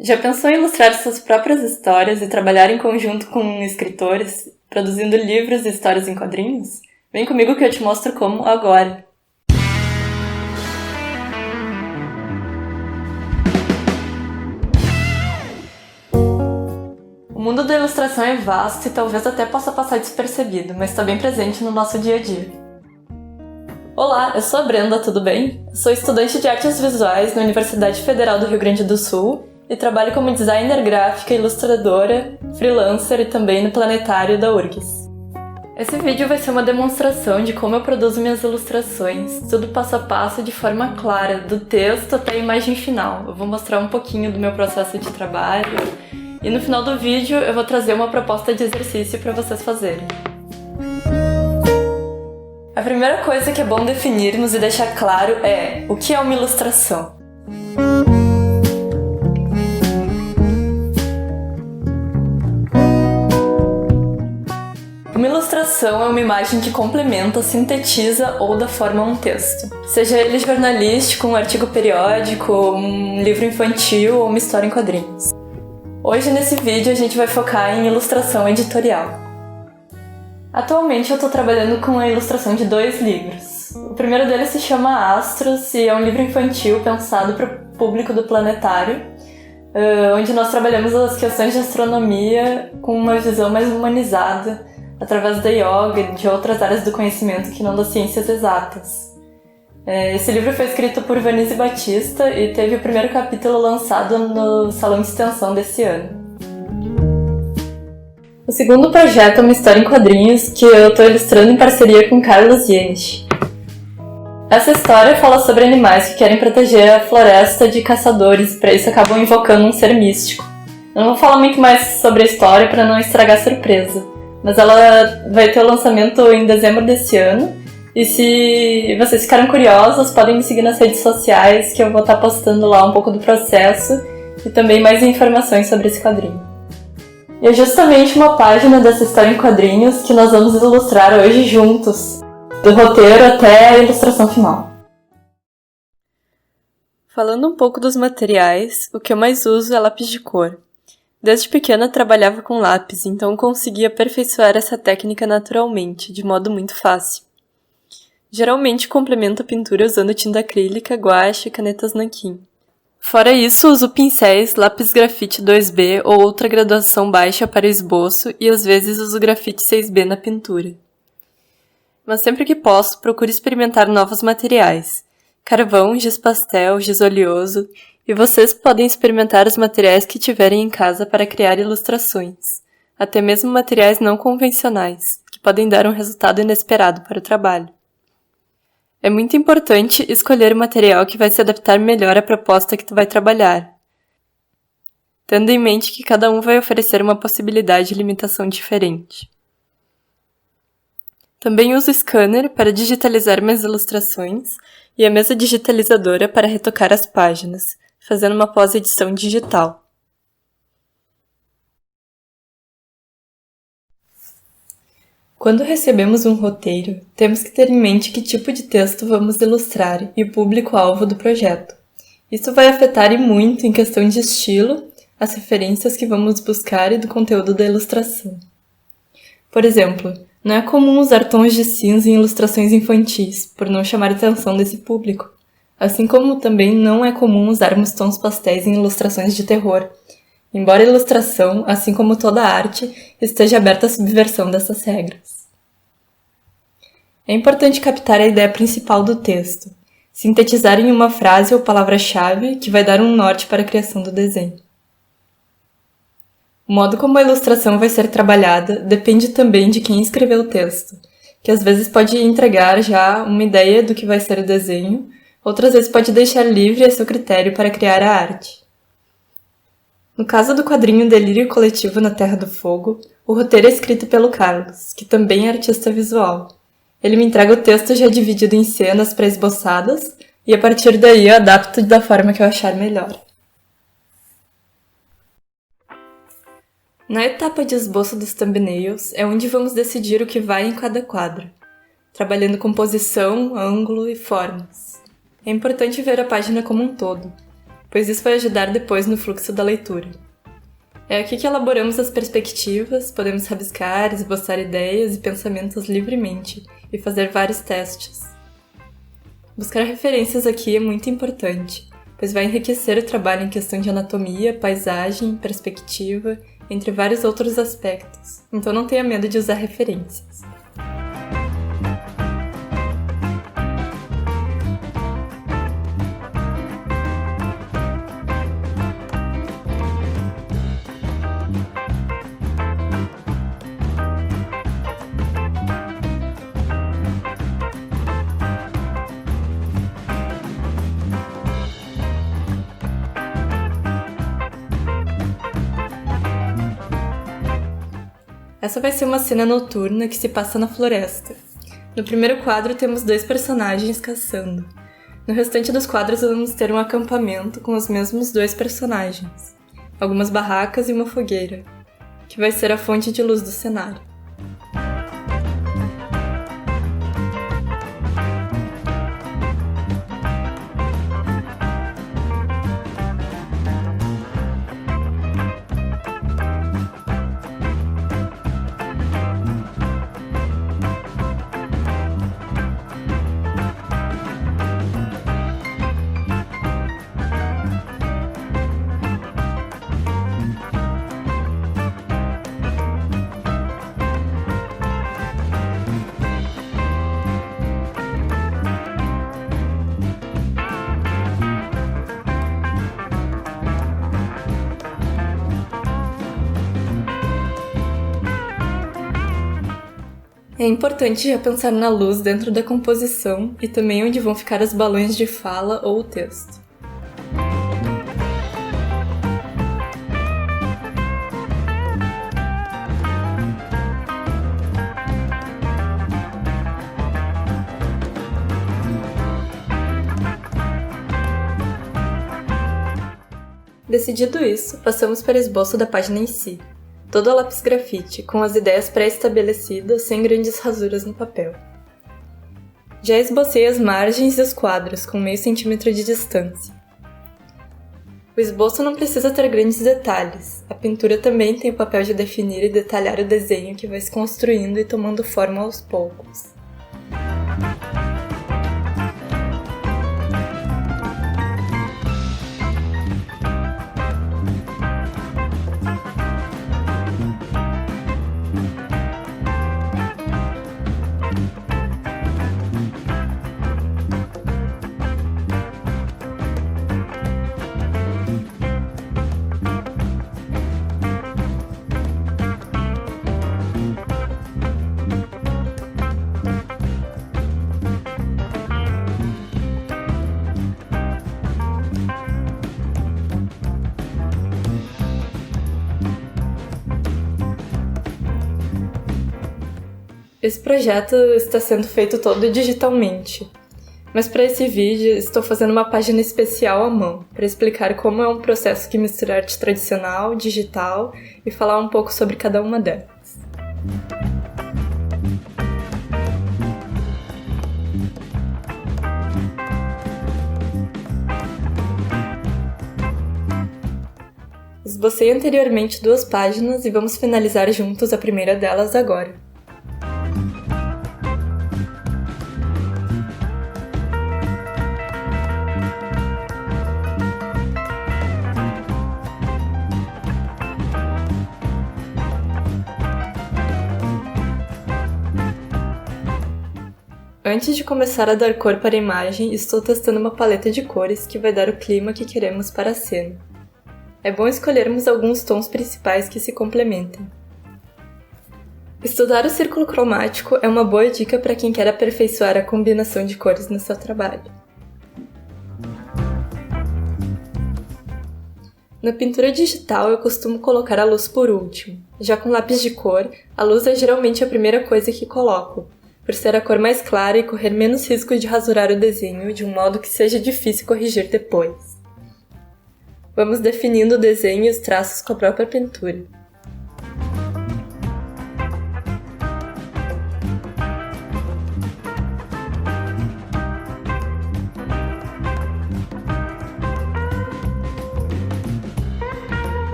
Já pensou em ilustrar suas próprias histórias e trabalhar em conjunto com escritores, produzindo livros e histórias em quadrinhos? Vem comigo que eu te mostro como agora! O mundo da ilustração é vasto e talvez até possa passar despercebido, mas está bem presente no nosso dia a dia. Olá, eu sou a Brenda, tudo bem? Eu sou estudante de artes visuais na Universidade Federal do Rio Grande do Sul e trabalho como designer gráfica, ilustradora, freelancer e também no planetário da URGS. Esse vídeo vai ser uma demonstração de como eu produzo minhas ilustrações, tudo passo a passo de forma clara, do texto até a imagem final. Eu vou mostrar um pouquinho do meu processo de trabalho e no final do vídeo eu vou trazer uma proposta de exercício para vocês fazerem. A primeira coisa que é bom definirmos e deixar claro é o que é uma ilustração. Uma ilustração é uma imagem que complementa, sintetiza ou dá forma a um texto. Seja ele jornalístico, um artigo periódico, um livro infantil ou uma história em quadrinhos. Hoje nesse vídeo a gente vai focar em ilustração editorial. Atualmente eu estou trabalhando com a ilustração de 2 livros. O primeiro deles se chama Astros e é um livro infantil pensado para o público do planetário, onde nós trabalhamos as questões de astronomia com uma visão mais humanizada, através da yoga e de outras áreas do conhecimento que não das ciências exatas. Esse livro foi escrito por Vanise Batista e teve o primeiro capítulo lançado no Salão de Extensão desse ano. O segundo projeto é uma história em quadrinhos que eu estou ilustrando em parceria com Carlos Yenich. Essa história fala sobre animais que querem proteger a floresta de caçadores e para isso acabam invocando um ser místico. Eu não vou falar muito mais sobre a história para não estragar a surpresa, mas ela vai ter o lançamento em dezembro desse ano. E se vocês ficaram curiosos, podem me seguir nas redes sociais, que eu vou estar postando lá um pouco do processo e também mais informações sobre esse quadrinho. E é justamente uma página dessa história em quadrinhos que nós vamos ilustrar hoje juntos, do roteiro até a ilustração final. Falando um pouco dos materiais, o que eu mais uso é lápis de cor. Desde pequena trabalhava com lápis, então consegui aperfeiçoar essa técnica naturalmente, de modo muito fácil. Geralmente complemento a pintura usando tinta acrílica, guache e canetas nanquim. Fora isso, uso pincéis, lápis grafite 2B ou outra graduação baixa para esboço e às vezes uso grafite 6B na pintura. Mas sempre que posso, procuro experimentar novos materiais. Carvão, giz pastel, giz oleoso, e vocês podem experimentar os materiais que tiverem em casa para criar ilustrações. Até mesmo materiais não convencionais, que podem dar um resultado inesperado para o trabalho. É muito importante escolher o material que vai se adaptar melhor à proposta que tu vai trabalhar, tendo em mente que cada um vai oferecer uma possibilidade de limitação diferente. Também uso o scanner para digitalizar minhas ilustrações e a mesa digitalizadora para retocar as páginas, fazendo uma pós-edição digital. Quando recebemos um roteiro, temos que ter em mente que tipo de texto vamos ilustrar e o público-alvo do projeto. Isso vai afetar e muito em questão de estilo, as referências que vamos buscar e do conteúdo da ilustração. Por exemplo, não é comum usar tons de cinza em ilustrações infantis, por não chamar a atenção desse público, assim como também não é comum usarmos tons pastéis em ilustrações de terror, embora a ilustração, assim como toda a arte, esteja aberta à subversão dessas regras. É importante captar a ideia principal do texto, sintetizar em uma frase ou palavra-chave que vai dar um norte para a criação do desenho. O modo como a ilustração vai ser trabalhada depende também de quem escreveu o texto, que às vezes pode entregar já uma ideia do que vai ser o desenho, outras vezes pode deixar livre a seu critério para criar a arte. No caso do quadrinho Delírio Coletivo na Terra do Fogo, o roteiro é escrito pelo Carlos, que também é artista visual. Ele me entrega o texto já dividido em cenas pré-esboçadas, e a partir daí eu adapto da forma que eu achar melhor. Na etapa de esboço dos thumbnails é onde vamos decidir o que vai em cada quadro, trabalhando composição, ângulo e formas. É importante ver a página como um todo, pois isso vai ajudar depois no fluxo da leitura. É aqui que elaboramos as perspectivas, podemos rabiscar, esboçar ideias e pensamentos livremente e fazer vários testes. Buscar referências aqui é muito importante, pois vai enriquecer o trabalho em questão de anatomia, paisagem, perspectiva, entre vários outros aspectos, então não tenha medo de usar referências. Essa vai ser uma cena noturna que se passa na floresta. No primeiro quadro temos 2 personagens caçando. No restante dos quadros vamos ter um acampamento com os mesmos 2 personagens, algumas barracas e uma fogueira, que vai ser a fonte de luz do cenário. É importante já pensar na luz dentro da composição e também onde vão ficar os balões de fala ou o texto. Decidido isso, passamos para o esboço da página em si. Todo a lápis grafite, com as ideias pré-estabelecidas, sem grandes rasuras no papel. Já esbocei as margens e os quadros, com meio centímetro de distância. O esboço não precisa ter grandes detalhes. A pintura também tem o papel de definir e detalhar o desenho que vai se construindo e tomando forma aos poucos. Esse projeto está sendo feito todo digitalmente, mas para esse vídeo estou fazendo uma página especial à mão, para explicar como é um processo que mistura arte tradicional, digital e falar um pouco sobre cada uma delas. Esbocei anteriormente 2 páginas e vamos finalizar juntos a primeira delas agora. Antes de começar a dar cor para a imagem, estou testando uma paleta de cores que vai dar o clima que queremos para a cena. É bom escolhermos alguns tons principais que se complementem. Estudar o círculo cromático é uma boa dica para quem quer aperfeiçoar a combinação de cores no seu trabalho. Na pintura digital, eu costumo colocar a luz por último. Já com lápis de cor, a luz é geralmente a primeira coisa que coloco, por ser a cor mais clara e correr menos risco de rasurar o desenho de um modo que seja difícil corrigir depois. Vamos definindo o desenho e os traços com a própria pintura.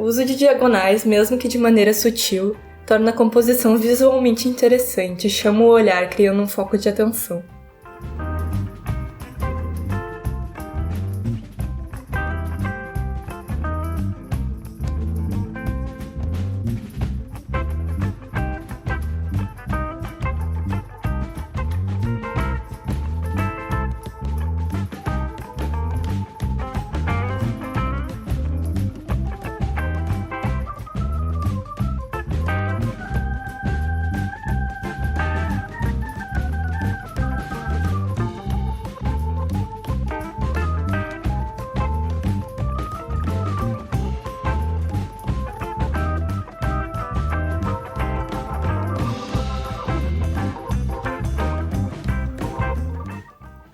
O uso de diagonais, mesmo que de maneira sutil, torna a composição visualmente interessante e chama o olhar, criando um foco de atenção.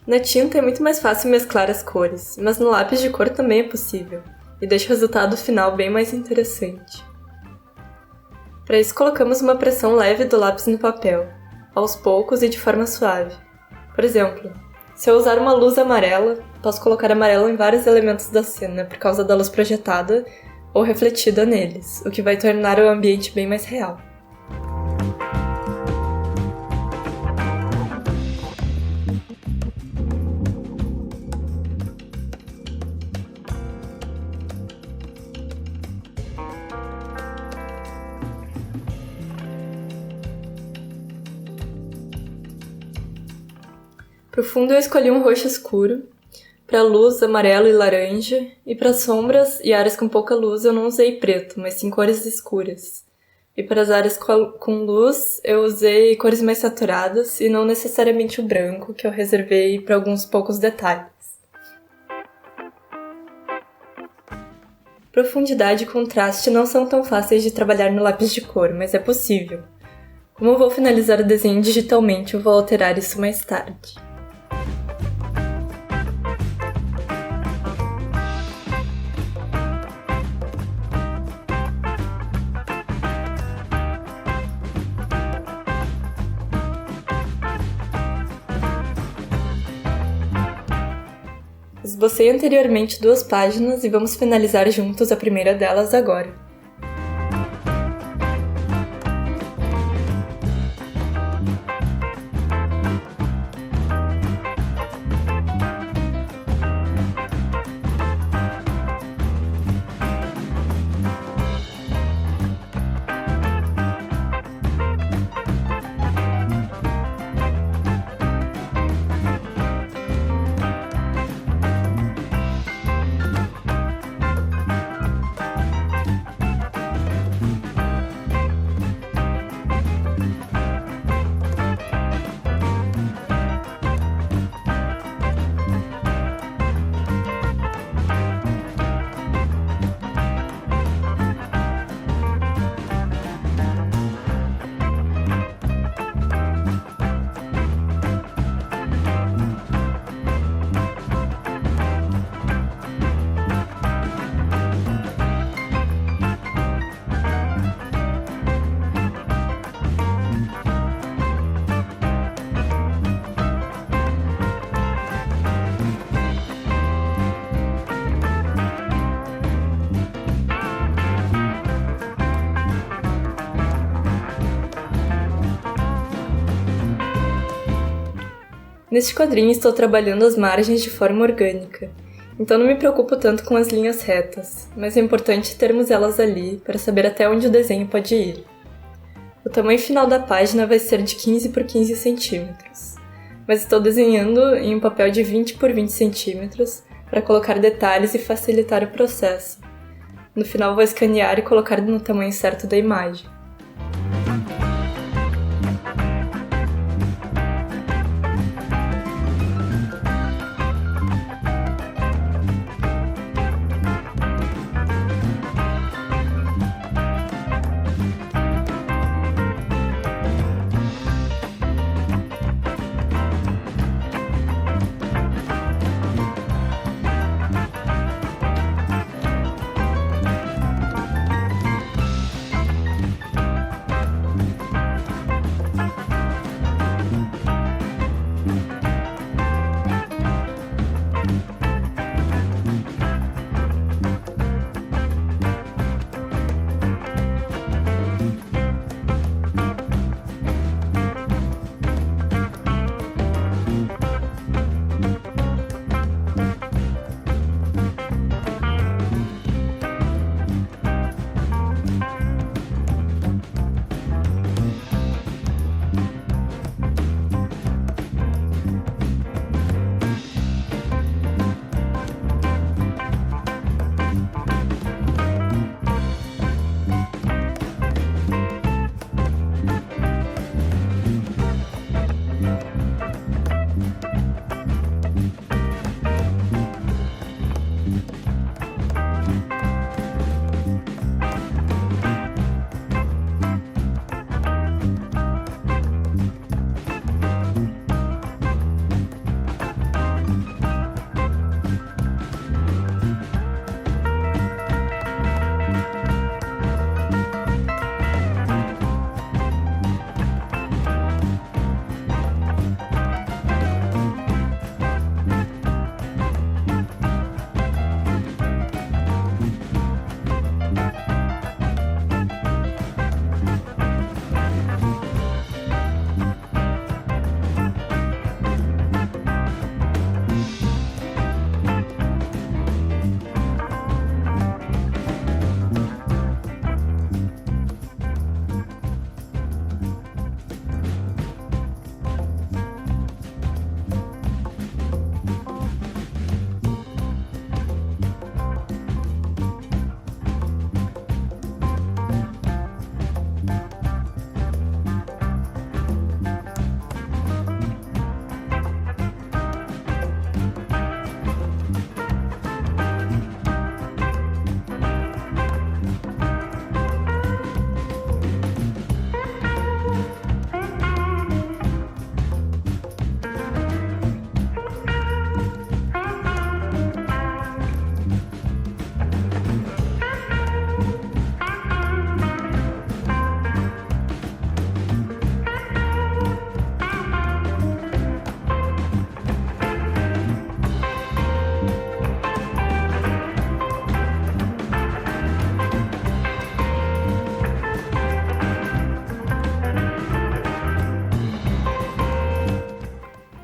Na tinta é muito mais fácil mesclar as cores, mas no lápis de cor também é possível, e deixa o resultado final bem mais interessante. Para isso colocamos uma pressão leve do lápis no papel, aos poucos e de forma suave. Por exemplo, se eu usar uma luz amarela, posso colocar amarelo em vários elementos da cena por causa da luz projetada ou refletida neles, o que vai tornar o ambiente bem mais real. Para o fundo eu escolhi um roxo escuro, para luz amarelo e laranja, e para sombras e áreas com pouca luz eu não usei preto, mas sim cores escuras. E para as áreas com luz eu usei cores mais saturadas e não necessariamente o branco, que eu reservei para alguns poucos detalhes. Profundidade e contraste não são tão fáceis de trabalhar no lápis de cor, mas é possível. Como eu vou finalizar o desenho digitalmente, eu vou alterar isso mais tarde. Esbocei anteriormente 2 páginas e vamos finalizar juntos a primeira delas agora. Neste quadrinho estou trabalhando as margens de forma orgânica, então não me preocupo tanto com as linhas retas, mas é importante termos elas ali para saber até onde o desenho pode ir. O tamanho final da página vai ser de 15 por 15 centímetros, mas estou desenhando em um papel de 20 por 20 centímetros para colocar detalhes e facilitar o processo. No final vou escanear e colocar no tamanho certo da imagem.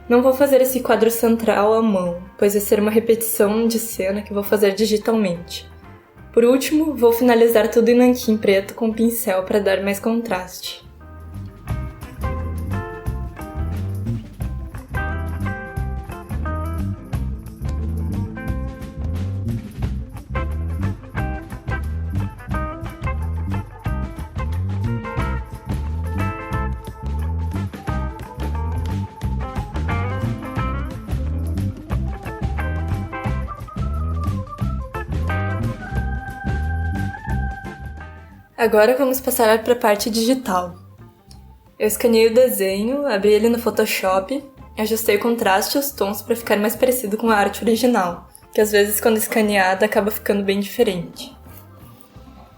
Não vou fazer esse quadro central à mão, pois vai ser uma repetição de cena que vou fazer digitalmente. Por último, vou finalizar tudo em nanquim preto com pincel para dar mais contraste. Agora vamos passar para a parte digital. Eu escaneei o desenho, abri ele no Photoshop, ajustei o contraste e os tons para ficar mais parecido com a arte original, que às vezes quando escaneada acaba ficando bem diferente.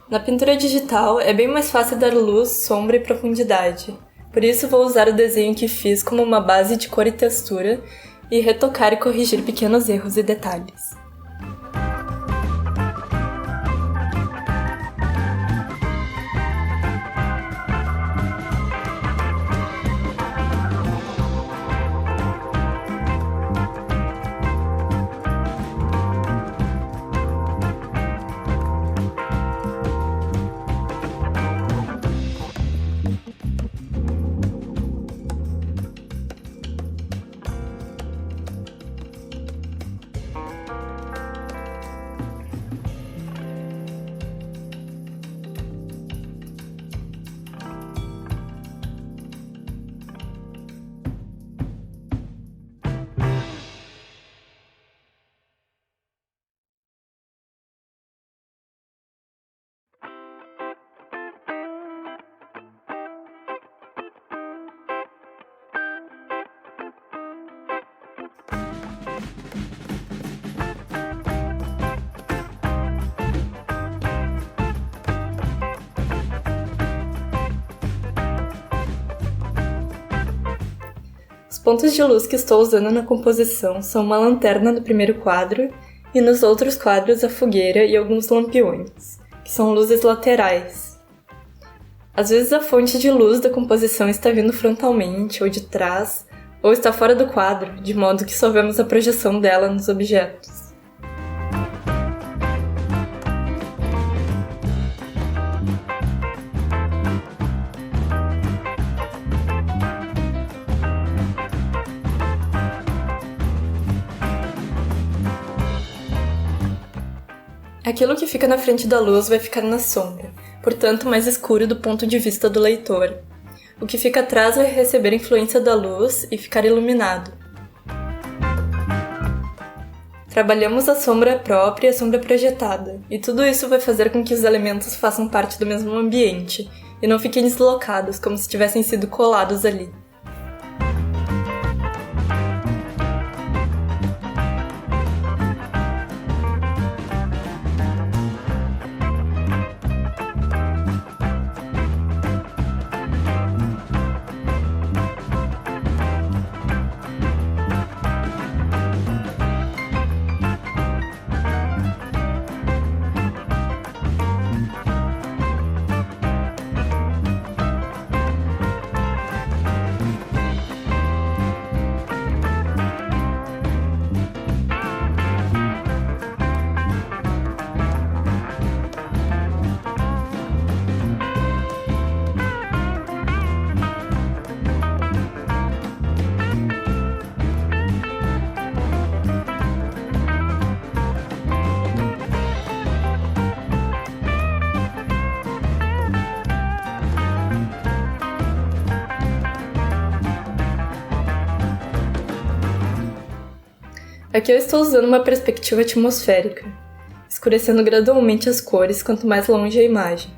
Na pintura digital é bem mais fácil dar luz, sombra e profundidade, por isso vou usar o desenho que fiz como uma base de cor e textura e retocar e corrigir pequenos erros e detalhes. Os pontos de luz que estou usando na composição são uma lanterna no primeiro quadro e nos outros quadros a fogueira e alguns lampiões, que são luzes laterais. Às vezes a fonte de luz da composição está vindo frontalmente ou de trás, ou está fora do quadro, de modo que só vemos a projeção dela nos objetos. Aquilo que fica na frente da luz vai ficar na sombra, portanto mais escuro do ponto de vista do leitor. O que fica atrás vai receber influência da luz e ficar iluminado. Trabalhamos a sombra própria e a sombra projetada, e tudo isso vai fazer com que os elementos façam parte do mesmo ambiente, e não fiquem deslocados, como se tivessem sido colados ali. Aqui eu estou usando uma perspectiva atmosférica, escurecendo gradualmente as cores quanto mais longe a imagem,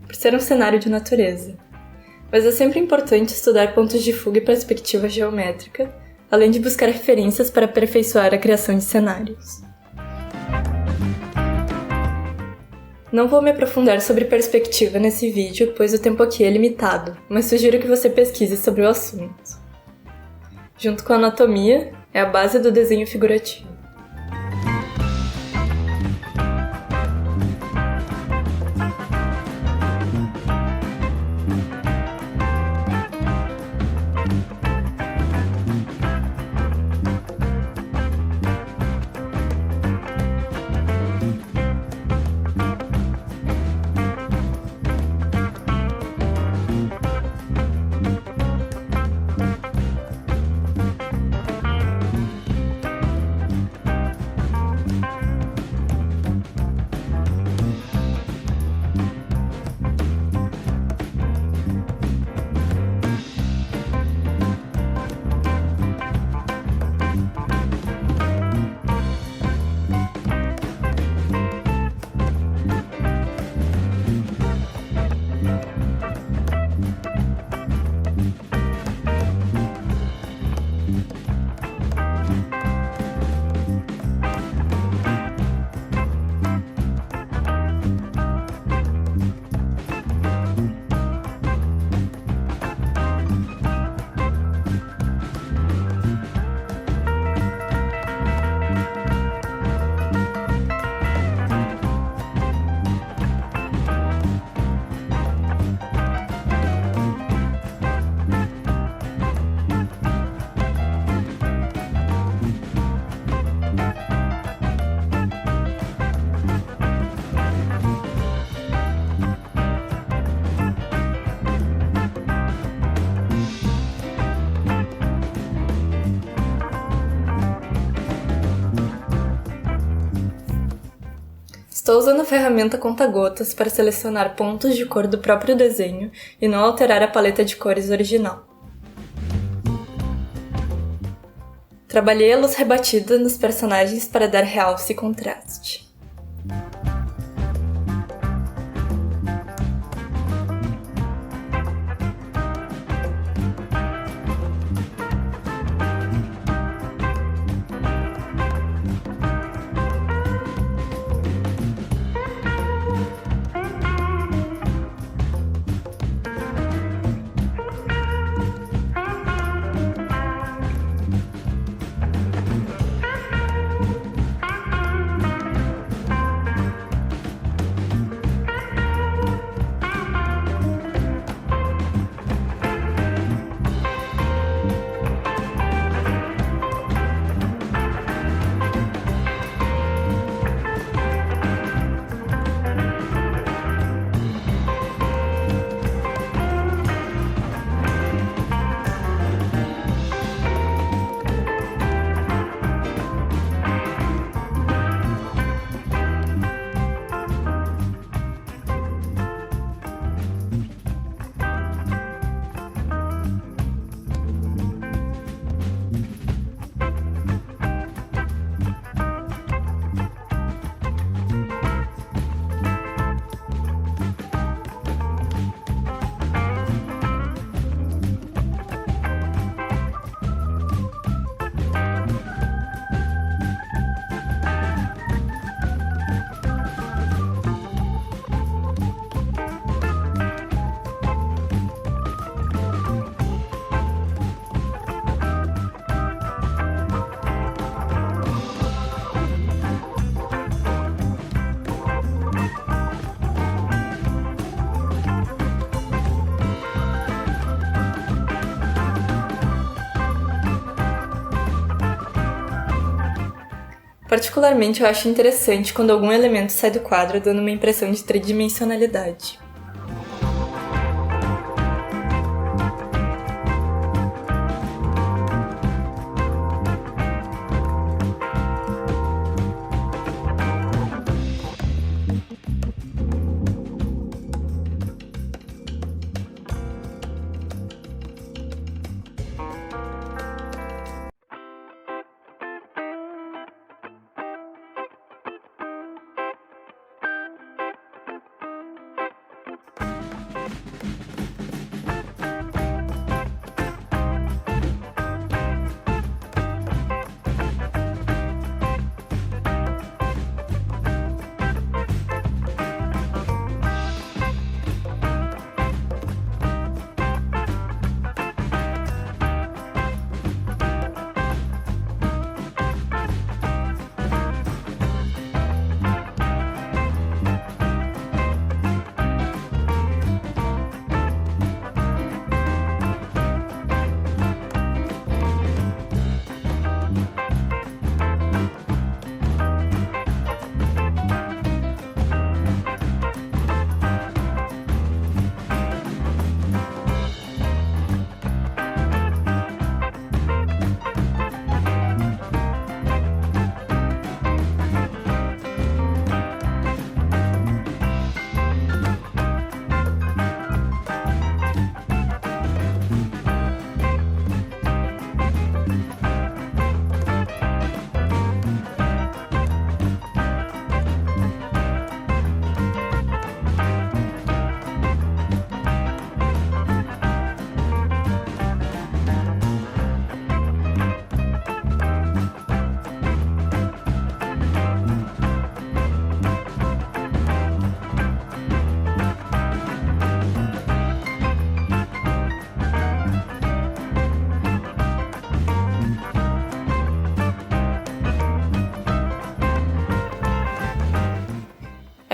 por ser um cenário de natureza. Mas é sempre importante estudar pontos de fuga e perspectiva geométrica, além de buscar referências para aperfeiçoar a criação de cenários. Não vou me aprofundar sobre perspectiva nesse vídeo, pois o tempo aqui é limitado, mas sugiro que você pesquise sobre o assunto. Junto com a anatomia, é a base do desenho figurativo. Estou usando a ferramenta conta-gotas para selecionar pontos de cor do próprio desenho e não alterar a paleta de cores original. Trabalhei a luz rebatida nos personagens para dar realce e contraste. Particularmente, eu acho interessante quando algum elemento sai do quadro dando uma impressão de tridimensionalidade.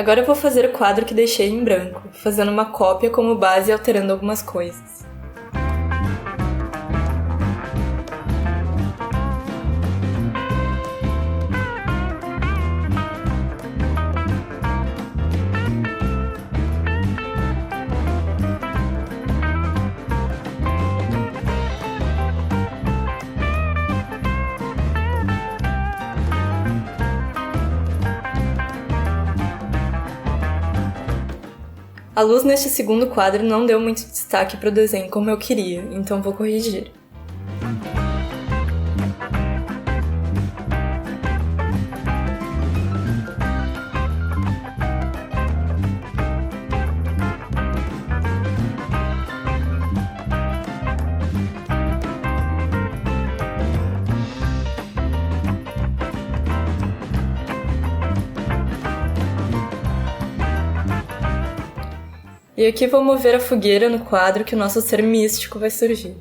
Agora eu vou fazer o quadro que deixei em branco, fazendo uma cópia como base e alterando algumas coisas. A luz neste segundo quadro não deu muito destaque para o desenho como eu queria, então vou corrigir. E aqui vou mover a fogueira no quadro que o nosso ser místico vai surgir.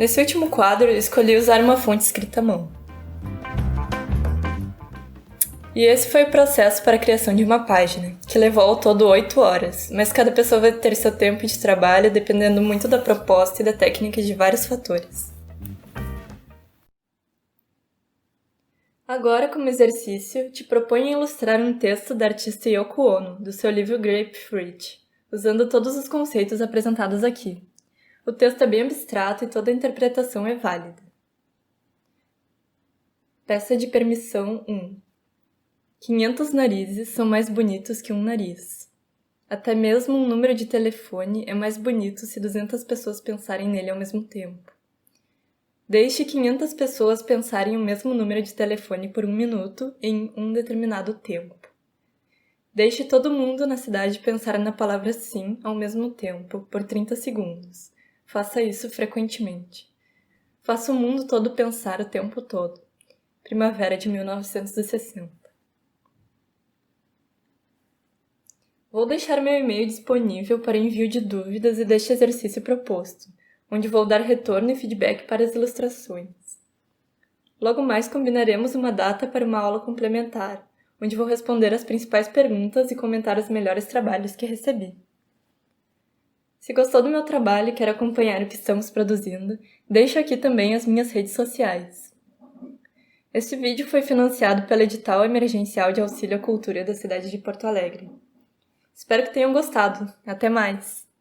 Nesse último quadro, eu escolhi usar uma fonte escrita à mão. E esse foi o processo para a criação de uma página, que levou ao todo 8 horas, mas cada pessoa vai ter seu tempo de trabalho dependendo muito da proposta e da técnica de vários fatores. Agora, como exercício, te proponho ilustrar um texto da artista Yoko Ono, do seu livro Grapefruit, usando todos os conceitos apresentados aqui. O texto é bem abstrato e toda a interpretação é válida. Peça de permissão 1. 500 narizes são mais bonitos que um nariz. Até mesmo um número de telefone é mais bonito se 200 pessoas pensarem nele ao mesmo tempo. Deixe 500 pessoas pensarem o mesmo número de telefone por 1 minuto em um determinado tempo. Deixe todo mundo na cidade pensar na palavra sim ao mesmo tempo por 30 segundos. Faça isso frequentemente. Faça o mundo todo pensar o tempo todo. Primavera de 1960. Vou deixar meu e-mail disponível para envio de dúvidas e deste exercício proposto, onde vou dar retorno e feedback para as ilustrações. Logo mais combinaremos uma data para uma aula complementar, onde vou responder as principais perguntas e comentar os melhores trabalhos que recebi. Se gostou do meu trabalho e quer acompanhar o que estamos produzindo, deixo aqui também as minhas redes sociais. Este vídeo foi financiado pelo Edital Emergencial de Auxílio à Cultura da cidade de Porto Alegre. Espero que tenham gostado. Até mais!